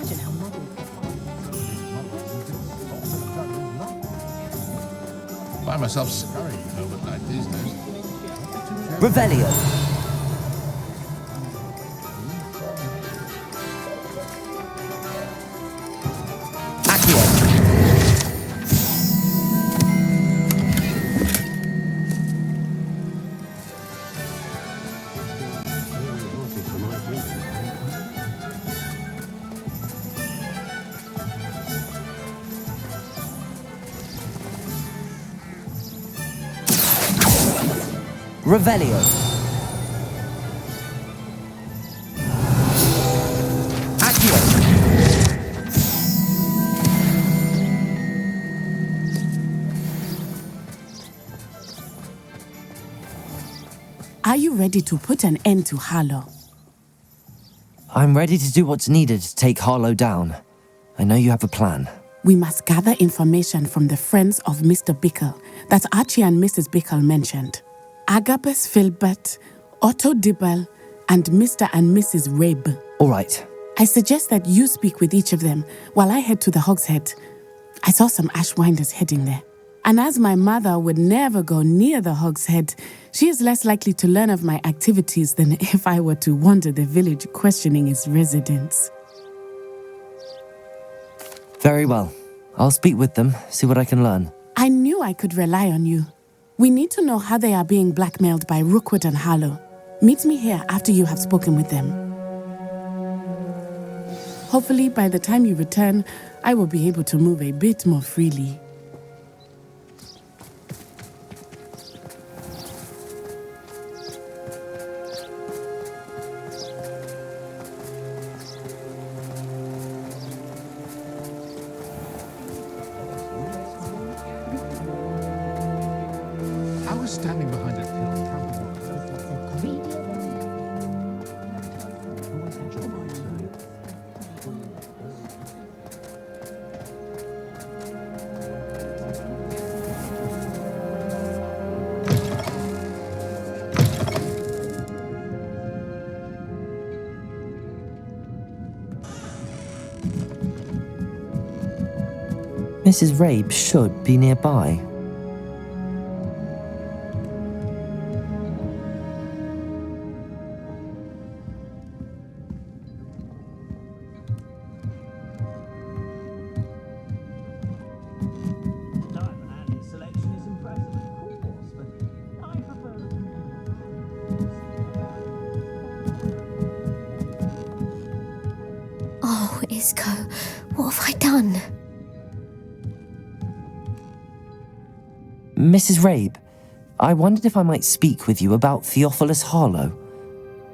imagine how muddled. Find myself scurrying home at night these days. Revelio. Revelio. Accio. Are you ready to put an end to Harlow? I'm ready to do what's needed to take Harlow down. I know you have a plan. We must gather information from the friends of Mr. Bickle that Archie and Mrs. Bickle mentioned. Agabus Filbert, Otto Dibble, and Mr. and Mrs. Rabe. All right. I suggest that you speak with each of them while I head to the Hog's Head. I saw some Ashwinders heading there. And as my mother would never go near the Hog's Head, she is less likely to learn of my activities than if I were to wander the village questioning its residents. Very well. I'll speak with them, see what I can learn. I knew I could rely on you. We need to know how they are being blackmailed by Rookwood and Harlow. Meet me here after you have spoken with them. Hopefully, by the time you return, I will be able to move a bit more freely. I was standing behind a hill. Mrs. Rabe should be nearby. Oh, Isco, what have I done? Mrs. Rabe, I wondered if I might speak with you about Theophilus Harlow.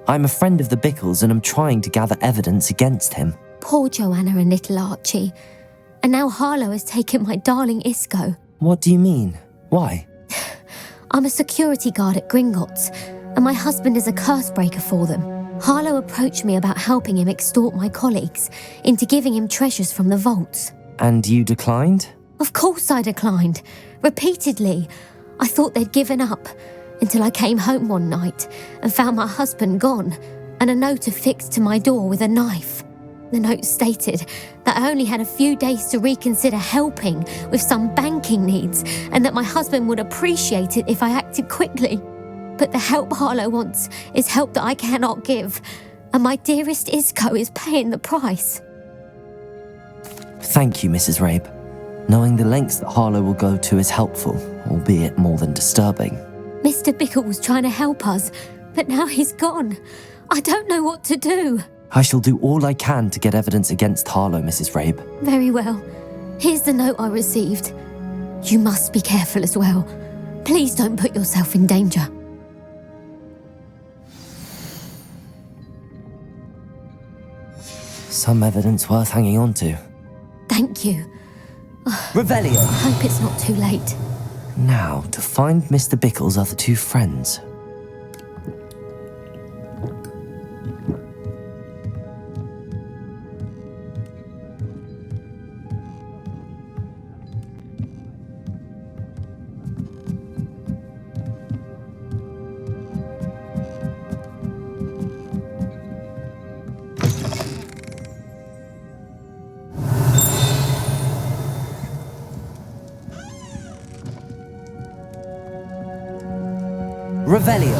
I'm a friend of the Bickles and I'm trying to gather evidence against him. Poor Joanna and little Archie. And now Harlow has taken my darling Isco. What do you mean? Why? I'm a security guard at Gringotts, and my husband is a curse breaker for them. Harlow approached me about helping him extort my colleagues into giving him treasures from the vaults. And you declined? Of course I declined. Repeatedly. I thought they'd given up, until I came home one night and found my husband gone, and a note affixed to my door with a knife. The note stated that I only had a few days to reconsider helping with some banking needs, and that my husband would appreciate it if I acted quickly. But the help Harlow wants is help that I cannot give, and my dearest Isco is paying the price. Thank you, Mrs. Rabe. Knowing the lengths that Harlow will go to is helpful, albeit more than disturbing. Mr. Bickle was trying to help us, but now he's gone. I don't know what to do. I shall do all I can to get evidence against Harlow, Mrs. Rabe. Very well. Here's the note I received. You must be careful as well. Please don't put yourself in danger. Some evidence worth hanging on to. Thank you. Revelio! I hope it's not too late. Now, to find Mr. Bickle's other two friends. Revelio.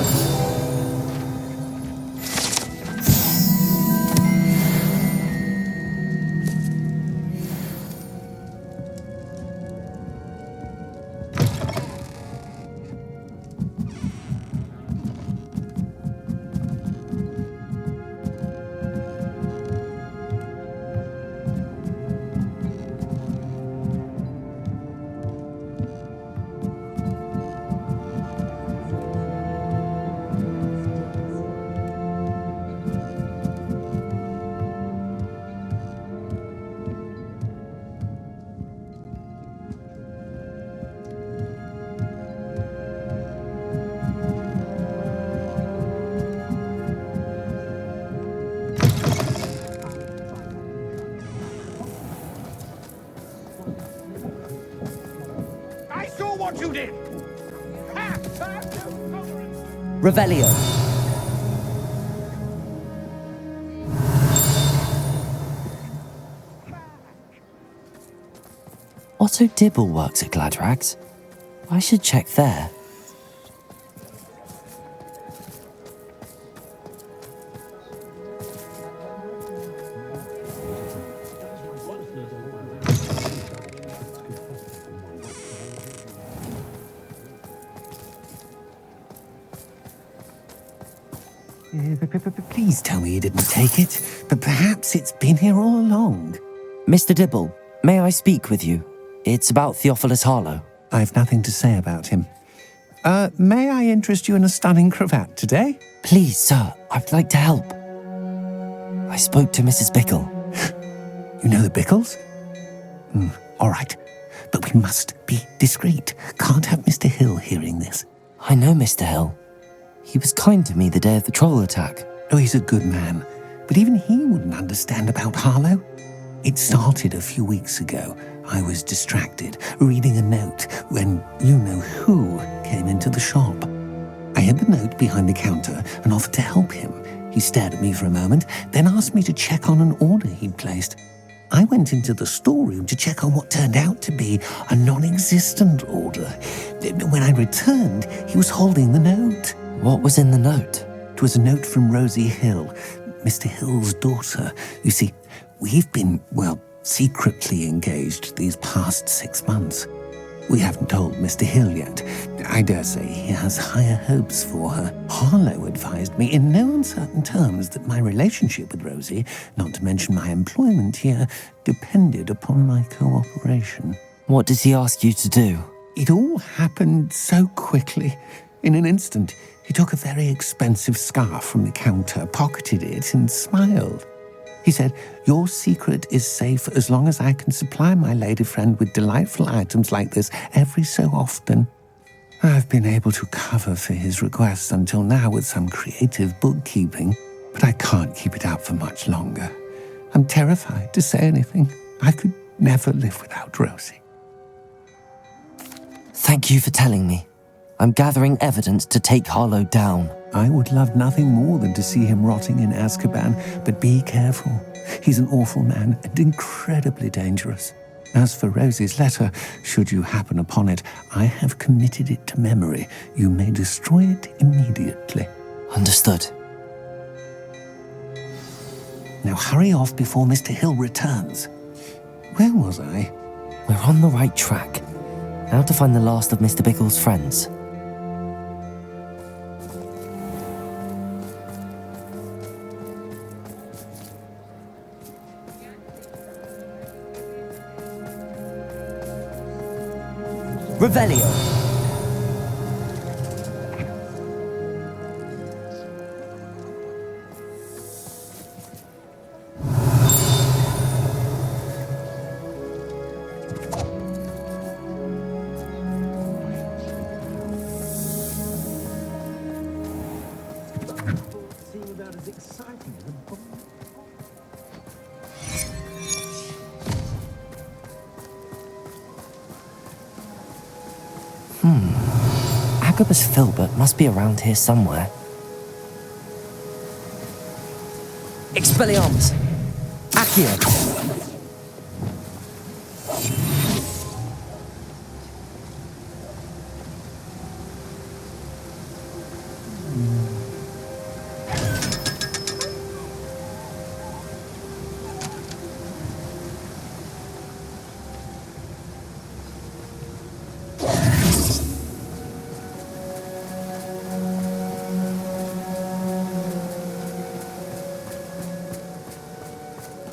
I saw what you did! Revelio. Otto Dibble works at Gladrags. I should check there. Please tell me you didn't take it, but perhaps it's been here all along. Mr. Dibble, may I speak with you? It's about Theophilus Harlow. I've nothing to say about him. May I interest you in a stunning cravat today? Please, sir, I'd like to help. I spoke to Mrs. Bickle. You know the Bickles? All right, but we must be discreet. Can't have Mr. Hill hearing this. I know Mr. Hill. He was kind to me the day of the troll attack. Oh, he's a good man, but even he wouldn't understand about Harlow. It started a few weeks ago. I was distracted, reading a note, when you-know-who came into the shop. I hid the note behind the counter and offered to help him. He stared at me for a moment, then asked me to check on an order he'd placed. I went into the storeroom to check on what turned out to be a non-existent order. When I returned, he was holding the note. What was in the note? It was a note from Rosie Hill, Mr. Hill's daughter. You see, we've been, secretly engaged these past 6 months. We haven't told Mr. Hill yet. I dare say he has higher hopes for her. Harlow advised me in no uncertain terms that my relationship with Rosie, not to mention my employment here, depended upon my cooperation. What did he ask you to do? It all happened so quickly. In an instant, he took a very expensive scarf from the counter, pocketed it, and smiled. He said, "Your secret is safe as long as I can supply my lady friend with delightful items like this every so often." I've been able to cover for his requests until now with some creative bookkeeping, but I can't keep it up for much longer. I'm terrified to say anything. I could never live without Rosie. Thank you for telling me. I'm gathering evidence to take Harlow down. I would love nothing more than to see him rotting in Azkaban, but be careful. He's an awful man and incredibly dangerous. As for Rosie's letter, should you happen upon it, I have committed it to memory. You may destroy it immediately. Understood. Now hurry off before Mr. Hill returns. Where was I? We're on the right track. Now to find the last of Mr. Bickle's friends. Revelio. Agabus Filbert must be around here somewhere. Expelliarmus! Accio!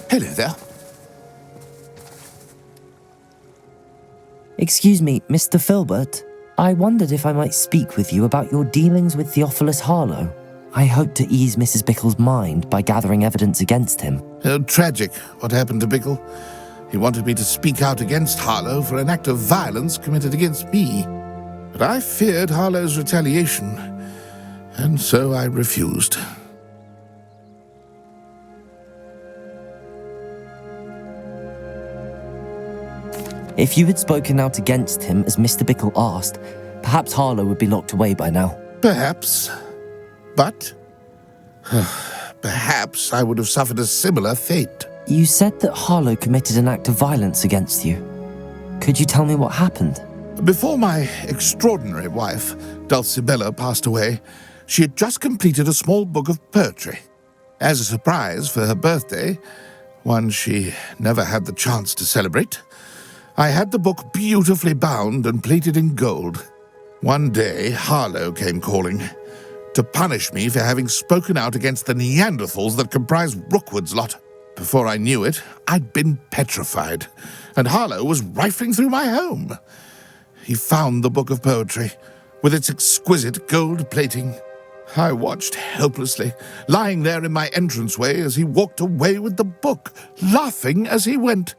Hello there. Excuse me, Mr. Filbert. I wondered if I might speak with you about your dealings with Theophilus Harlow. I hope to ease Mrs. Bickle's mind by gathering evidence against him. Tragic, what happened to Bickle. He wanted me to speak out against Harlow for an act of violence committed against me. But I feared Harlow's retaliation, and so I refused. If you had spoken out against him as Mr. Bickle asked, perhaps Harlow would be locked away by now. Perhaps. But perhaps I would have suffered a similar fate. You said that Harlow committed an act of violence against you. Could you tell me what happened? Before my extraordinary wife, Dulcibella, passed away, she had just completed a small book of poetry. As a surprise for her birthday, one she never had the chance to celebrate, I had the book beautifully bound and plated in gold. One day, Harlow came calling to punish me for having spoken out against the Neanderthals that comprise Rookwood's lot. Before I knew it, I'd been petrified, and Harlow was rifling through my home. He found the book of poetry, with its exquisite gold plating. I watched helplessly, lying there in my entranceway as he walked away with the book, laughing as he went.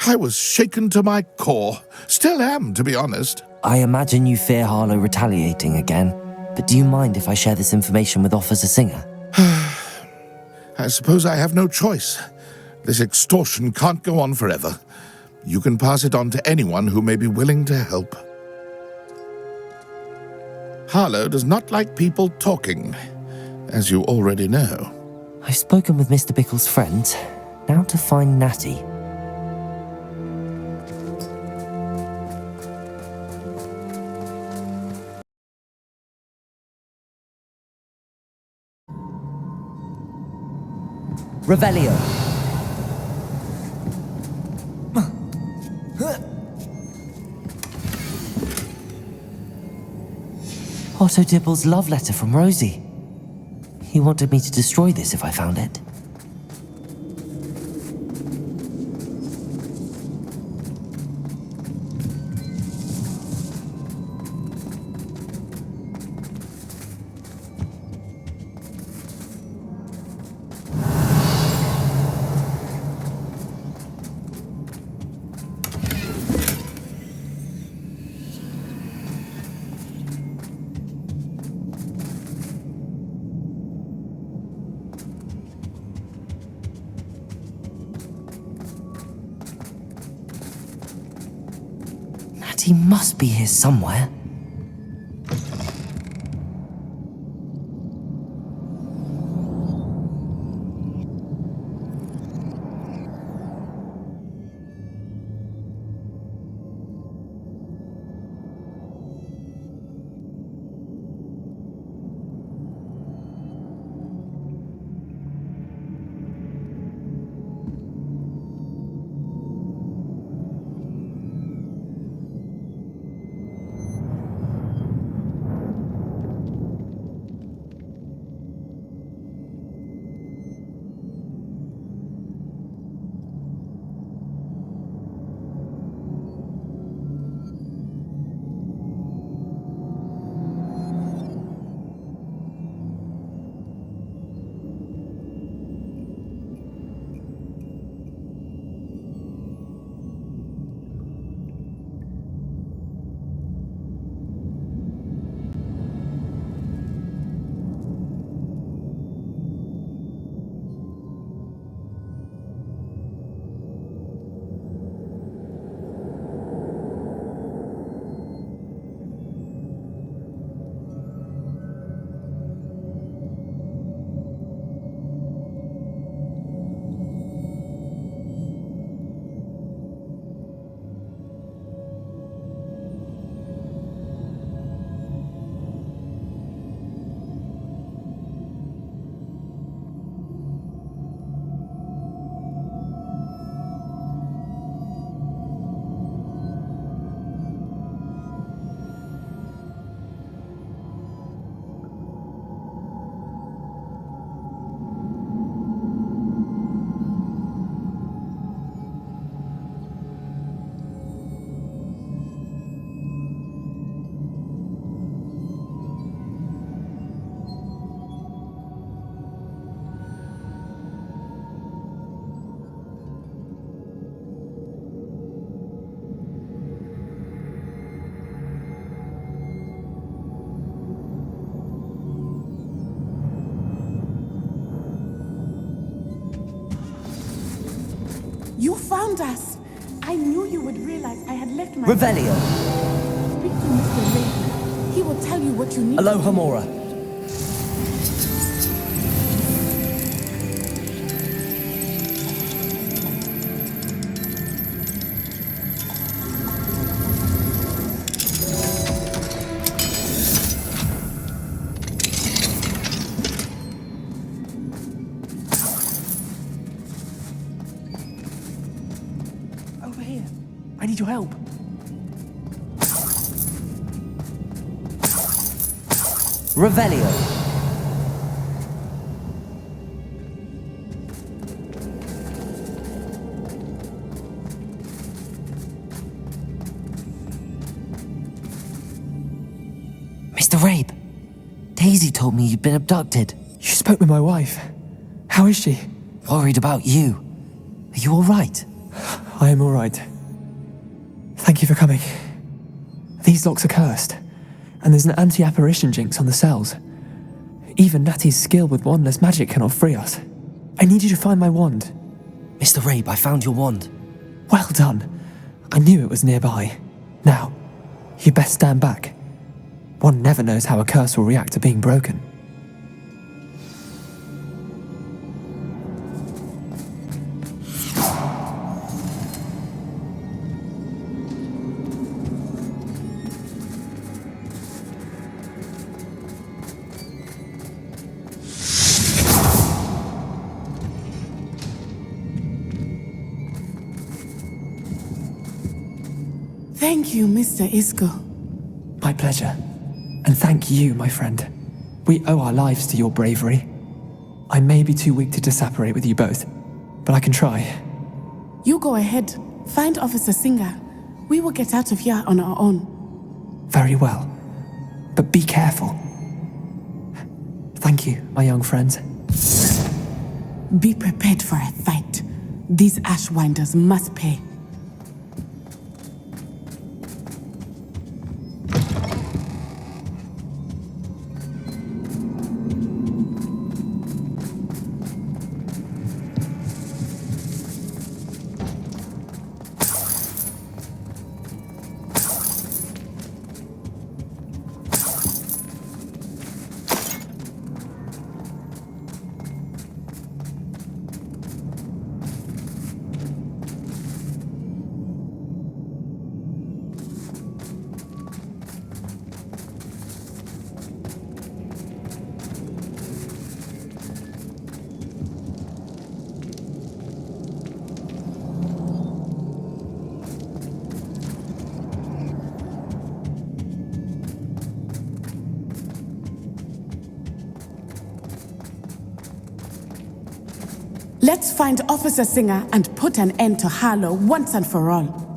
I was shaken to my core. Still am, to be honest. I imagine you fear Harlow retaliating again, but do you mind if I share this information with Officer Singer? I suppose I have no choice. This extortion can't go on forever. You can pass it on to anyone who may be willing to help. Harlow does not like people talking, as you already know. I've spoken with Mr. Bickle's friends. Now to find Natty. Revelio. Otto Dibble's love letter from Rosie. He wanted me to destroy this if I found it. He must be here somewhere. You found us. I knew you would realize I had left my... Revelio. Speak to Mr. Ray. He will tell you what you need. Aloha Mora. Over here. I need your help. Revelio. Mr. Rabe, Daisy told me you'd been abducted. You spoke with my wife. How is she? Worried about you. Are you all right? I am all right. Thank you for coming. These locks are cursed, and there's an anti-apparition jinx on the cells. Even Natty's skill with wandless magic cannot free us. I need you to find my wand. Mr. Rabe, I found your wand. Well done. I knew it was nearby. Now, you best stand back. One never knows how a curse will react to being broken. Thank you, Mr. Isco. My pleasure. And thank you, my friend. We owe our lives to your bravery. I may be too weak to disapparate with you both, but I can try. You go ahead. Find Officer Singer. We will get out of here on our own. Very well. But be careful. Thank you, my young friends. Be prepared for a fight. These Ashwinders must pay. Let's find Officer Singer and put an end to Harlow once and for all.